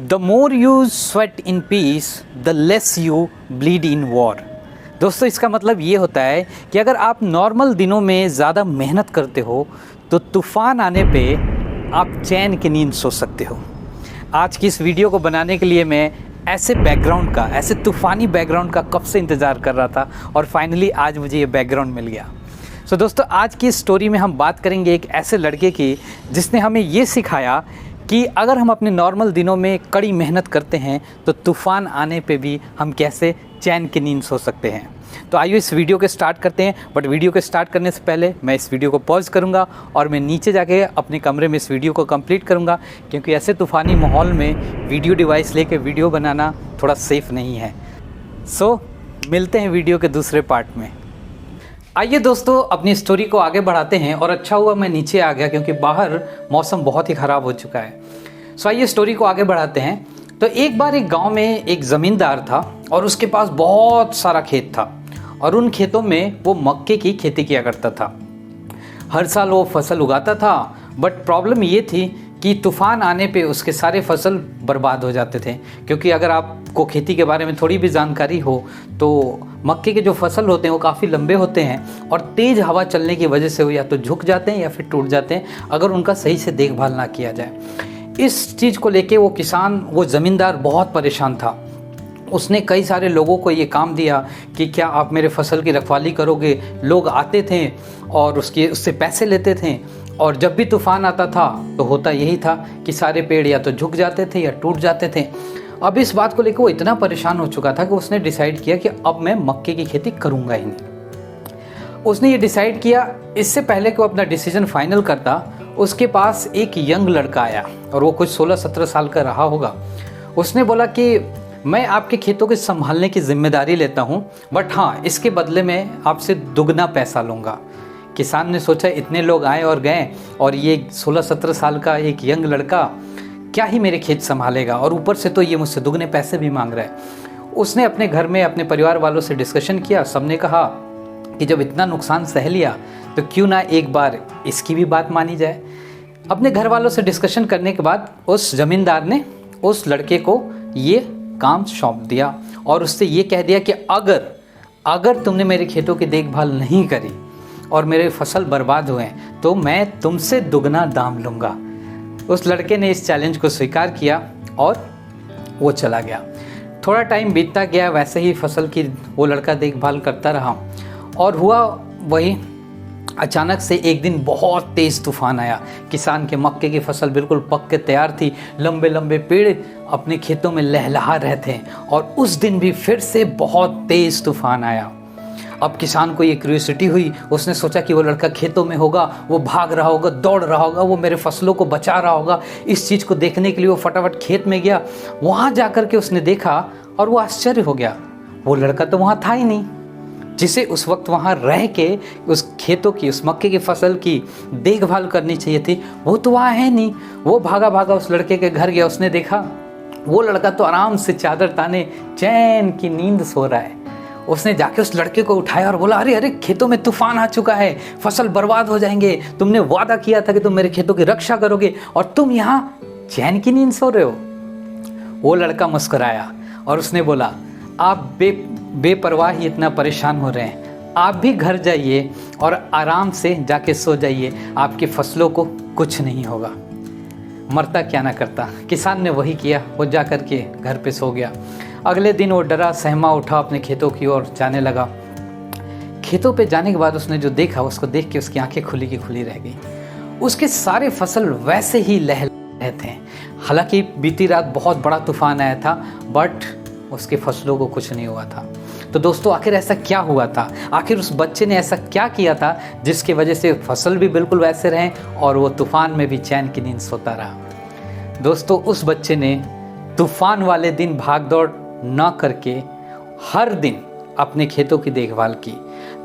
The more you sweat in peace the less you bleed in war. दोस्तों, इसका मतलब ये होता है कि अगर आप नॉर्मल दिनों में ज़्यादा मेहनत करते हो तो तूफ़ान आने पे आप चैन की नींद सो सकते हो। आज की इस वीडियो को बनाने के लिए मैं ऐसे तूफ़ानी बैकग्राउंड का कब से इंतज़ार कर रहा था और फाइनली आज मुझे ये बैकग्राउंड मिल गया। सो दोस्तों, आज की इस स्टोरी में हम बात करेंगे एक ऐसे लड़के की जिसने हमें ये सिखाया कि अगर हम अपने नॉर्मल दिनों में कड़ी मेहनत करते हैं तो तूफ़ान आने पे भी हम कैसे चैन की नींद सो सकते हैं। तो आइए इस वीडियो के स्टार्ट करते हैं। बट वीडियो के स्टार्ट करने से पहले मैं इस वीडियो को पॉज करूंगा और मैं नीचे जाके अपने कमरे में इस वीडियो को कंप्लीट करूंगा, क्योंकि ऐसे तूफ़ानी माहौल में वीडियो डिवाइस लेके वीडियो बनाना थोड़ा सेफ़ नहीं है। सो मिलते हैं वीडियो के दूसरे पार्ट में। आइए दोस्तों, अपनी स्टोरी को आगे बढ़ाते हैं। और अच्छा हुआ मैं नीचे आ गया क्योंकि बाहर मौसम बहुत ही ख़राब हो चुका है। सो आइए स्टोरी को आगे बढ़ाते हैं। तो एक बार एक गांव में एक ज़मींदार था और उसके पास बहुत सारा खेत था और उन खेतों में वो मक्के की खेती किया करता था। हर साल वो फसल उगाता था, बट प्रॉब्लम ये थी कि तूफ़ान आने पे उसके सारे फसल बर्बाद हो जाते थे। क्योंकि अगर आपको खेती के बारे में थोड़ी भी जानकारी हो तो मक्के के जो फसल होते हैं वो काफ़ी लंबे होते हैं और तेज़ हवा चलने की वजह से वो या तो झुक जाते हैं या फिर टूट जाते हैं अगर उनका सही से देखभाल ना किया जाए। इस चीज़ को लेके वो ज़मींदार बहुत परेशान था। उसने कई सारे लोगों को ये काम दिया कि क्या आप मेरे फसल की रखवाली करोगे। लोग आते थे और उससे पैसे लेते थे और जब भी तूफ़ान आता था तो होता यही था कि सारे पेड़ या तो झुक जाते थे या टूट जाते थे। अब इस बात को लेकर वो इतना परेशान हो चुका था कि उसने डिसाइड किया कि अब मैं मक्के की खेती करूँगा ही नहीं। उसने ये डिसाइड किया। इससे पहले कि वो अपना डिसीजन फाइनल करता, उसके पास एक यंग लड़का आया और वो कुछ 16-17 साल का रहा होगा। उसने बोला कि मैं आपके खेतों के संभालने की जिम्मेदारी लेता हूँ, बट हाँ, इसके बदले में आपसे दुगना पैसा लूँगा। किसान ने सोचा इतने लोग आए और गए और ये 16-17 साल का एक यंग लड़का क्या ही मेरे खेत संभालेगा, और ऊपर से तो ये मुझसे दुगने पैसे भी मांग रहा है। उसने अपने घर में अपने परिवार वालों से डिस्कशन किया। सबने कहा कि जब इतना नुकसान सह लिया तो क्यों ना एक बार इसकी भी बात मानी जाए। अपने घर वालों से डिस्कशन करने के बाद उस ज़मींदार ने उस लड़के को ये काम सौंप दिया और उससे ये कह दिया कि अगर तुमने मेरे खेतों की देखभाल नहीं करी और मेरे फसल बर्बाद हुए तो मैं तुमसे दुगना दाम लूँगा। उस लड़के ने इस चैलेंज को स्वीकार किया और वो चला गया। थोड़ा टाइम बीतता गया, वैसे ही फसल की वो लड़का देखभाल करता रहा और हुआ वही, अचानक से एक दिन बहुत तेज़ तूफ़ान आया। किसान के मक्के की फसल बिल्कुल पक के तैयार थी, लंबे लंबे पेड़ अपने खेतों में लहलहा रहे थे और उस दिन भी फिर से बहुत तेज़ तूफ़ान आया। अब किसान को ये क्यूरियोसिटी हुई। उसने सोचा कि वो लड़का खेतों में होगा, वो भाग रहा होगा, दौड़ रहा होगा, वो मेरे फसलों को बचा रहा होगा। इस चीज़ को देखने के लिए वो फटाफट खेत में गया। वहाँ जा कर के उसने देखा और वो आश्चर्य हो गया, वो लड़का तो वहाँ था ही नहीं जिसे उस वक्त वहाँ रह के उस खेतों की, उस मक्के की फसल की देखभाल करनी चाहिए थी। वो तो वहाँ है नहीं। वो भागा भागा उस लड़के के घर गया। उसने देखा वो लड़का तो आराम से चादर ताने चैन की नींद सो रहा है। उसने जाके उस लड़के को उठाया और बोला, अरे खेतों में तूफान आ चुका है, फसल बर्बाद हो जाएंगे, तुमने वादा किया था कि तुम मेरे खेतों की रक्षा करोगे और तुम यहाँ चैन की नींद सो रहे हो। वो लड़का मुस्कुराया और उसने बोला, आप बेपरवाह ही इतना परेशान हो रहे हैं, आप भी घर जाइए और आराम से जाके सो जाइए, आपकी फसलों को कुछ नहीं होगा। मरता क्या ना करता। किसान ने वही किया, वो जा कर के घर पे सो गया। अगले दिन वो डरा सहमा उठा, अपने खेतों की ओर जाने लगा। खेतों पे जाने के बाद उसने जो देखा, उसको देख के उसकी आंखें खुली की खुली रह गई। उसके सारे फसल वैसे ही लह रहे थे। हालांकि बीती रात बहुत बड़ा तूफान आया था, बट उसके फसलों को कुछ नहीं हुआ था। तो दोस्तों, आखिर ऐसा क्या हुआ था? आखिर उस बच्चे ने ऐसा क्या किया था जिसकी वजह से फसल भी बिल्कुल वैसे रहे और वो तूफान में भी चैन की नींद सोता रहा? दोस्तों, उस बच्चे ने तूफान वाले दिन भाग दौड़ ना करके हर दिन अपने खेतों की देखभाल की।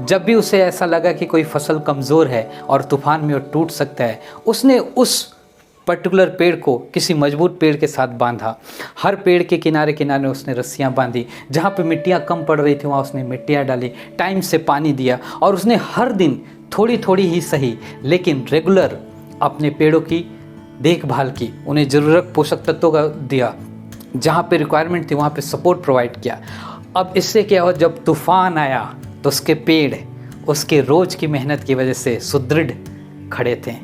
जब भी उसे ऐसा लगा कि कोई फसल कमज़ोर है और तूफान में वो टूट सकता है, उसने उस पर्टिकुलर पेड़ को किसी मजबूत पेड़ के साथ बांधा। हर पेड़ के किनारे किनारे उसने रस्सियाँ बांधी। जहाँ पे मिट्टियाँ कम पड़ रही थी वहाँ उसने मिट्टियाँ डाली, टाइम से पानी दिया और उसने हर दिन थोड़ी थोड़ी ही सही लेकिन रेगुलर अपने पेड़ों की देखभाल की, उन्हें ज़रूरत पोषक तत्वों का दिया। जहाँ पे रिक्वायरमेंट थी वहाँ पे सपोर्ट प्रोवाइड किया। अब इससे क्या हुआ, जब तूफ़ान आया तो उसके पेड़ उसके रोज़ की मेहनत की वजह से सुदृढ़ खड़े थे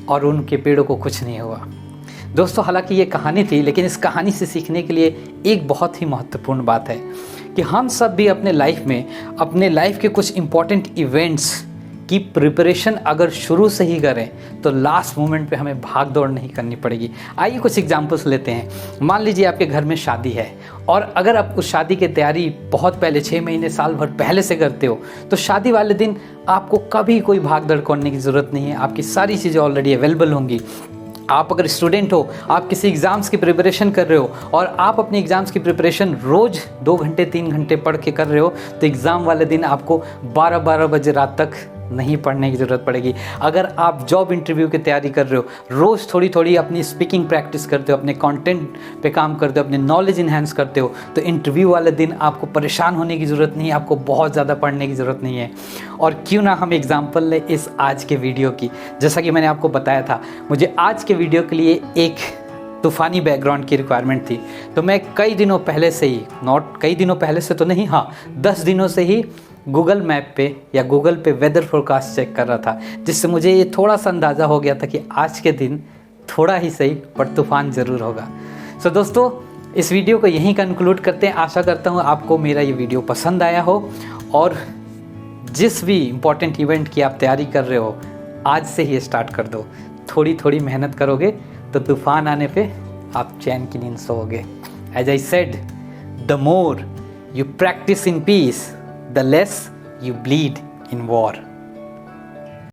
और उनके पेड़ों को कुछ नहीं हुआ। दोस्तों, हालांकि ये कहानी थी, लेकिन इस कहानी से सीखने के लिए एक बहुत ही महत्वपूर्ण बात है कि हम सब भी अपने लाइफ के कुछ इम्पॉर्टेंट इवेंट्स की प्रिपरेशन अगर शुरू से ही करें तो लास्ट मोमेंट पे हमें भाग दौड़ नहीं करनी पड़ेगी। आइए कुछ एग्जांपल्स लेते हैं। मान लीजिए आपके घर में शादी है और अगर आप उस शादी की तैयारी बहुत पहले 6 महीने साल भर पहले से करते हो तो शादी वाले दिन आपको कभी कोई भाग दौड़ करने की ज़रूरत नहीं है, आपकी सारी चीज़ें ऑलरेडी अवेलेबल होंगी। आप अगर स्टूडेंट हो, आप किसी एग्ज़ाम्स की प्रिपरेशन कर रहे हो और आप अपने एग्ज़ाम्स की प्रिपरेशन रोज़ 2 घंटे 3 घंटे पढ़ के कर रहे हो तो एग्ज़ाम वाले दिन आपको 12-12 बजे रात तक नहीं पढ़ने की ज़रूरत पड़ेगी। अगर आप जॉब इंटरव्यू की तैयारी कर रहे हो, रोज़ थोड़ी थोड़ी अपनी स्पीकिंग प्रैक्टिस करते हो, अपने कंटेंट पे काम करते हो, अपने नॉलेज इन्हेंस करते हो, तो इंटरव्यू वाले दिन आपको परेशान होने की ज़रूरत नहीं है, आपको बहुत ज़्यादा पढ़ने की ज़रूरत नहीं है। और क्यों ना हम एग्जाम्पल लें इस आज के वीडियो की। जैसा कि मैंने आपको बताया था, मुझे आज के वीडियो के लिए एक तूफ़ानी बैकग्राउंड की रिक्वायरमेंट थी, तो मैं कई दिनों पहले से ही, कई दिनों पहले से तो नहीं, हाँ 10 दिनों से ही गूगल मैप पे या गूगल पे वेदर फोरकास्ट चेक कर रहा था, जिससे मुझे ये थोड़ा सा अंदाज़ा हो गया था कि आज के दिन थोड़ा ही सही पर तूफ़ान ज़रूर होगा। सो दोस्तों, इस वीडियो को यहीं कंक्लूड करते हैं। आशा करता हूँ आपको मेरा ये वीडियो पसंद आया हो और जिस भी इम्पोर्टेंट इवेंट की आप तैयारी कर रहे हो आज से ही स्टार्ट कर दो। थोड़ी थोड़ी मेहनत करोगे तो तूफ़ान आने पे आप चैन की नींद सोओगे। As I said, the more you practice in peace, the less you bleed in war.